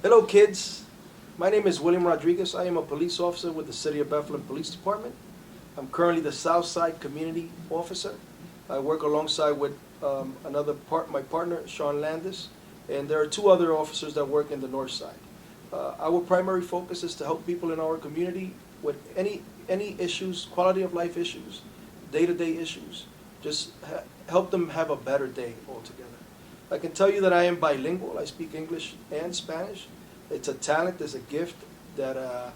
Hello kids, my name is William Rodriguez. I am a police officer with the City of Bethlehem Police Department. I'm currently the Southside Community Officer. I work alongside with my partner, Sean Landis, and there are two other officers that work in the North Side. Our primary focus is to help people in our community with any issues, quality of life issues, day-to-day issues. Just help them have a better day altogether. I can tell you that I am bilingual. I speak English and Spanish. It's a talent, it's a gift that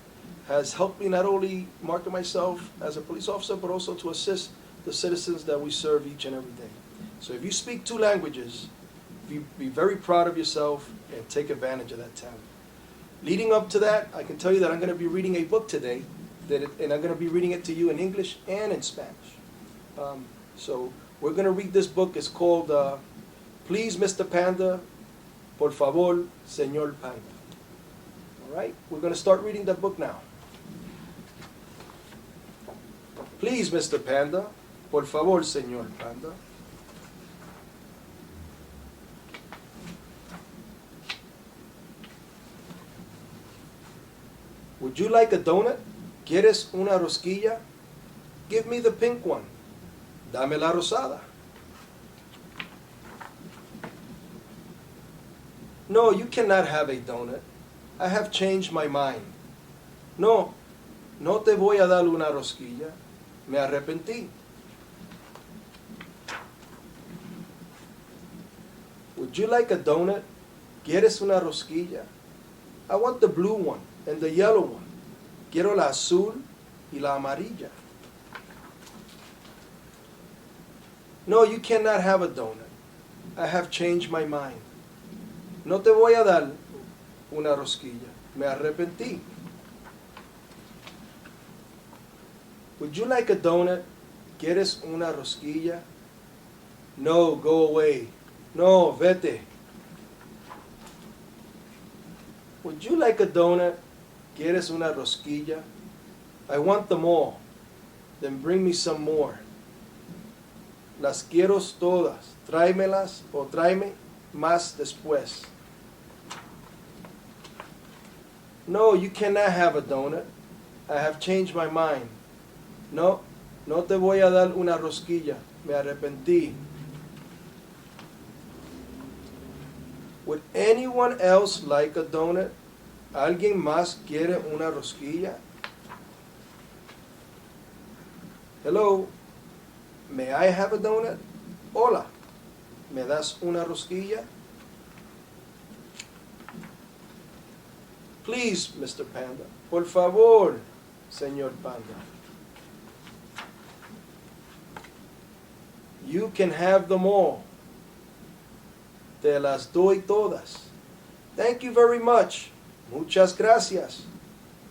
has helped me not only market myself as a police officer, but also to assist the citizens that we serve each and every day. So if you speak two languages, be very proud of yourself and take advantage of that talent. Leading up to that, I can tell you that I'm going to be reading a book today, and I'm going to be reading it to you in English and in Spanish. So we're going to read this book. It's called Please, Mr. Panda, Por favor, Señor Panda. All right? We're going to start reading that book now. Please, Mr. Panda, Por favor, Señor Panda. Would you like a donut? ¿Quieres una rosquilla? Give me the pink one. Dame la rosada. No, you cannot have a donut. I have changed my mind. No, no te voy a dar una rosquilla. Me arrepentí. Would you like a donut? ¿Quieres una rosquilla? I want the blue one and the yellow one. Quiero la azul y la amarilla. No, you cannot have a donut. I have changed my mind. No te voy a dar una rosquilla. Me arrepentí. Would you like a donut? ¿Quieres una rosquilla? No, go away. No, vete. Would you like a donut? ¿Quieres una rosquilla? I want them all. Then bring me some more. Las quiero todas. Tráemelas o tráeme más después. No, you cannot have a donut. I have changed my mind. No, no te voy a dar una rosquilla. Me arrepentí. Would anyone else like a donut? ¿Alguien más quiere una rosquilla? Hello, may I have a donut? Hola, ¿me das una rosquilla? Please, Mr. Panda. Por favor, Señor Panda. You can have them all. Te las doy todas. Thank you very much. Muchas gracias.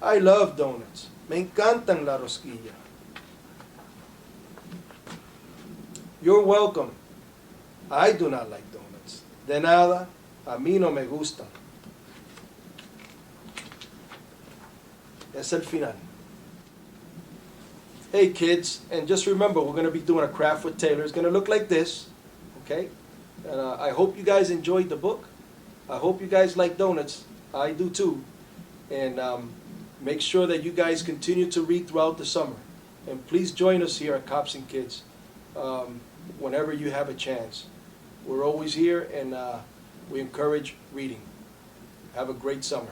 I love donuts. Me encantan la rosquilla. You're welcome. I do not like donuts. De nada, a mí no me gustan. Es el final. Hey kids, and just remember, we're going to be doing a craft with Taylor. It's going to look like this, okay? And I hope you guys enjoyed the book. I hope you guys like donuts. I do too. And make sure that you guys continue to read throughout the summer. And please join us here at Cops and Kids whenever you have a chance. We're always here, and we encourage reading. Have a great summer.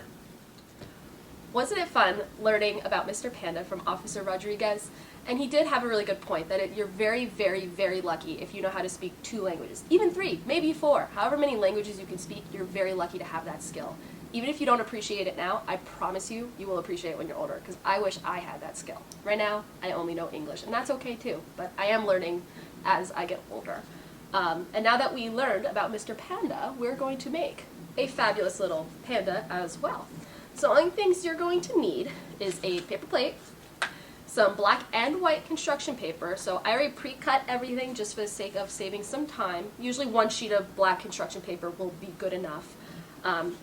Wasn't it fun learning about Mr. Panda from Officer Rodriguez? And he did have a really good point, that you're very, very, very lucky if you know how to speak 2 languages. Even 3, maybe 4. However many languages you can speak, you're very lucky to have that skill. Even if you don't appreciate it now, I promise you, you will appreciate it when you're older, because I wish I had that skill. Right now, I only know English, and that's okay too, but I am learning as I get older. And now that we learned about Mr. Panda, we're going to make a fabulous little panda as well. So the only things you're going to need is a paper plate, some black and white construction paper. So I already pre-cut everything just for the sake of saving some time. Usually 1 sheet of black construction paper will be good enough.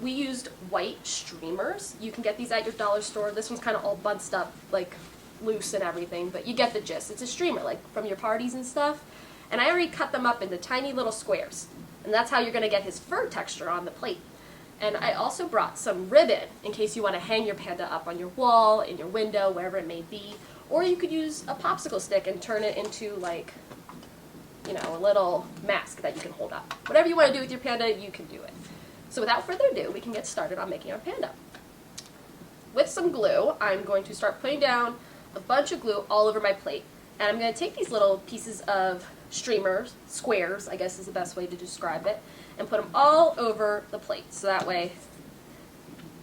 We used white streamers. You can get these at your dollar store. This one's kind of all bunched up, like loose and everything, but you get the gist. It's a streamer, like from your parties and stuff. And I already cut them up into tiny little squares. And that's how you're going to get his fur texture on the plate. And I also brought some ribbon in case you want to hang your panda up on your wall, in your window, wherever it may be. Or you could use a popsicle stick and turn it into like, you know, a little mask that you can hold up. Whatever you want to do with your panda, you can do it. So without further ado, we can get started on making our panda. With some glue, I'm going to start putting down a bunch of glue all over my plate. And I'm going to take these little pieces of streamers, squares, I guess is the best way to describe it, and put them all over the plate. So that way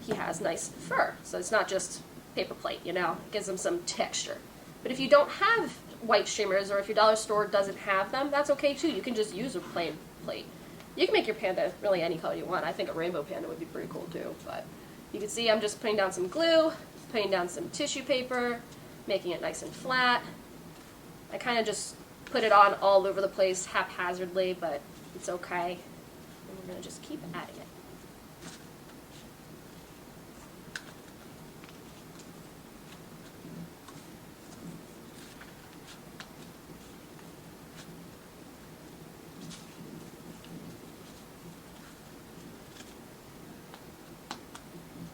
he has nice fur. So it's not just paper plate, you know, it gives them some texture. But if you don't have white streamers, or if your dollar store doesn't have them, that's okay too. You can just use a plain plate. You can make your panda really any color you want. I think a rainbow panda would be pretty cool too. But you can see I'm just putting down some glue, putting down some tissue paper, making it nice and flat. I kind of just put it on all over the place haphazardly, but it's okay. And we're going to just keep adding it.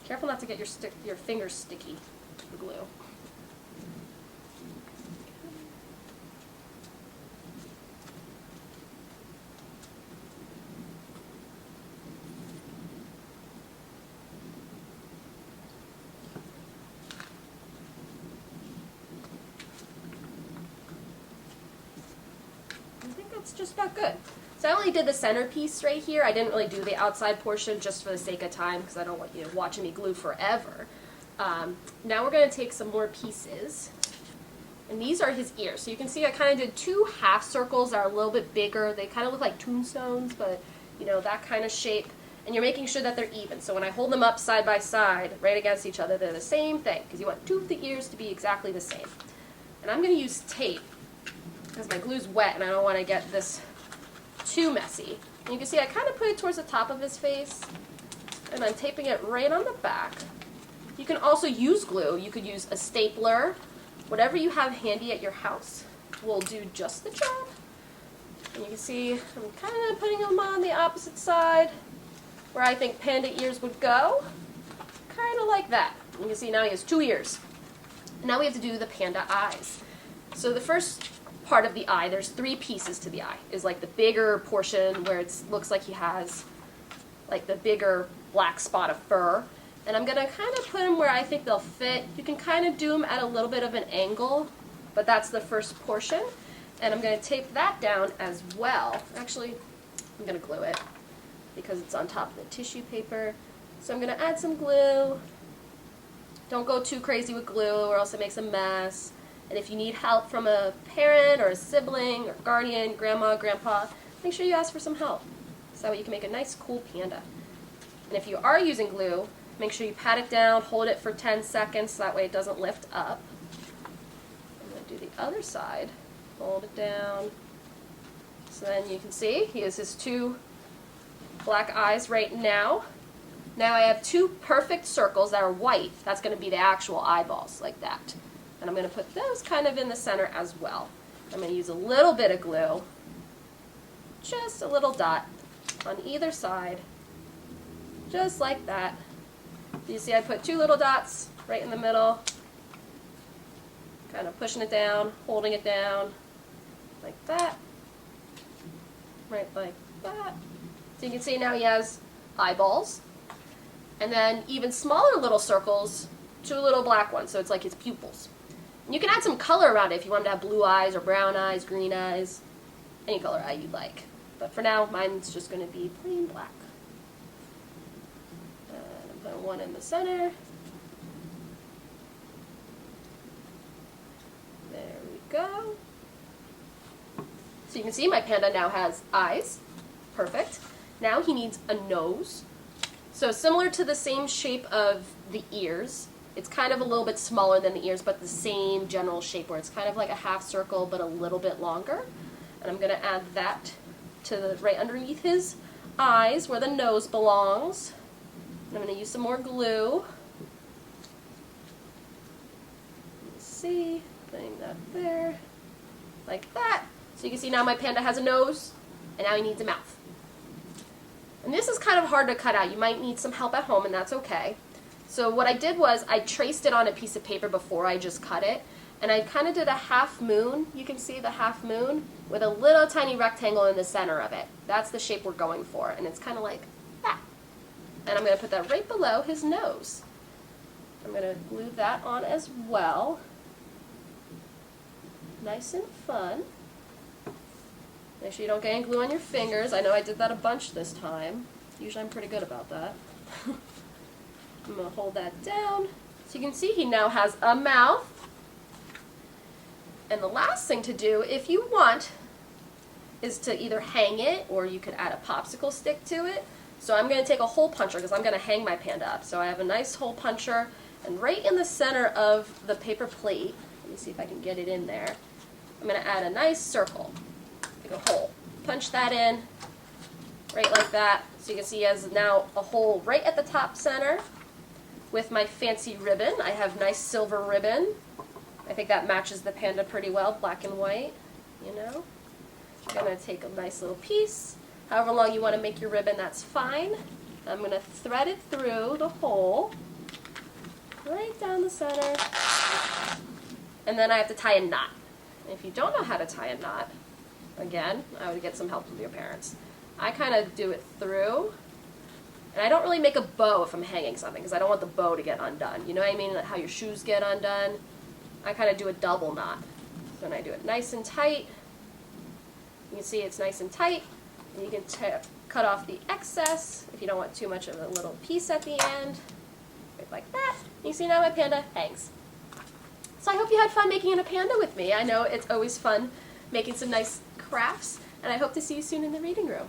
Careful not to get your fingers sticky to the glue. I think that's just about good. So I only did the centerpiece right here. I didn't really do the outside portion just for the sake of time because I don't want you watching me glue forever. Now we're going to take some more pieces. And these are his ears. So you can see I kind of did two half circles that are a little bit bigger. They kind of look like tombstones, but you know, that kind of shape. And you're making sure that they're even. So when I hold them up side by side, right against each other, they're the same thing because you want two of the ears to be exactly the same. And I'm going to use tape because my glue's wet and I don't want to get this too messy. And you can see I kind of put it towards the top of his face and I'm taping it right on the back. You can also use glue. You could use a stapler. Whatever you have handy at your house will do just the job. And you can see I'm kind of putting them on the opposite side where I think panda ears would go. Kind of like that. You can see now he has two ears. And now we have to do the panda eyes. So the first part of the eye, there's three pieces to the eye, is like the bigger portion where it looks like he has like the bigger black spot of fur. And I'm going to kind of put them where I think they'll fit. You can kind of do them at a little bit of an angle, but that's the first portion. And I'm going to tape that down as well. Actually, I'm going to glue it because it's on top of the tissue paper. So I'm going to add some glue. Don't go too crazy with glue or else it makes a mess. And if you need help from a parent or a sibling or guardian, grandma, grandpa, make sure you ask for some help. So that way you can make a nice, cool panda. And if you are using glue, make sure you pat it down, hold it for 10 seconds so that way it doesn't lift up. I'm going to do the other side. Hold it down. So then you can see he has his two black eyes right now. Now I have two perfect circles that are white. That's going to be the actual eyeballs, like that. And I'm going to put those kind of in the center as well. I'm going to use a little bit of glue, just a little dot on either side, just like that. You see I put two little dots right in the middle, kind of pushing it down, holding it down, like that, right like that. So you can see now he has eyeballs, and then even smaller little circles, two little black ones, so it's like his pupils. And you can add some color around it if you want him to have blue eyes or brown eyes, green eyes, any color eye you'd like. But for now, mine's just going to be plain black. And I'm putting one in the center. There we go. So you can see my panda now has eyes. Perfect. Now he needs a nose. So similar to the same shape of the ears, it's kind of a little bit smaller than the ears, but the same general shape where it's kind of like a half circle but a little bit longer. And I'm going to add that to the right underneath his eyes where the nose belongs. And I'm going to use some more glue. Let's see, putting that there, like that. So you can see now my panda has a nose, and now he needs a mouth. And this is kind of hard to cut out. You might need some help at home, and that's okay. So what I did was I traced it on a piece of paper before I just cut it, and I kind of did a half moon. You can see the half moon with a little tiny rectangle in the center of it. That's the shape we're going for, and it's kind of like that. And I'm going to put that right below his nose. I'm going to glue that on as well. Nice and fun. Make sure you don't get any glue on your fingers. I know I did that a bunch this time. Usually I'm pretty good about that. I'm going to hold that down. So you can see he now has a mouth. And the last thing to do, if you want, is to either hang it or you could add a popsicle stick to it. So I'm going to take a hole puncher because I'm going to hang my panda up. So I have a nice hole puncher, and right in the center of the paper plate, let me see if I can get it in there, I'm going to add a nice circle, like a hole. Punch that in, right like that. So you can see he has now a hole right at the top center with my fancy ribbon. I have nice silver ribbon. I think that matches the panda pretty well, black and white, you know. I'm going to take a nice little piece. However long you want to make your ribbon, that's fine. I'm going to thread it through the hole, right down the center, and then I have to tie a knot. If you don't know how to tie a knot, again, I would get some help from your parents. I kind of do it through, and I don't really make a bow if I'm hanging something because I don't want the bow to get undone. You know what I mean? Like how your shoes get undone. I kind of do a double knot. So then I do it nice and tight. You can see it's nice and tight. And you can cut off the excess if you don't want too much of a little piece at the end. Right like that. You see now my panda hangs. So I hope you had fun making a panda with me. I know it's always fun making some nice crafts, and I hope to see you soon in the reading room.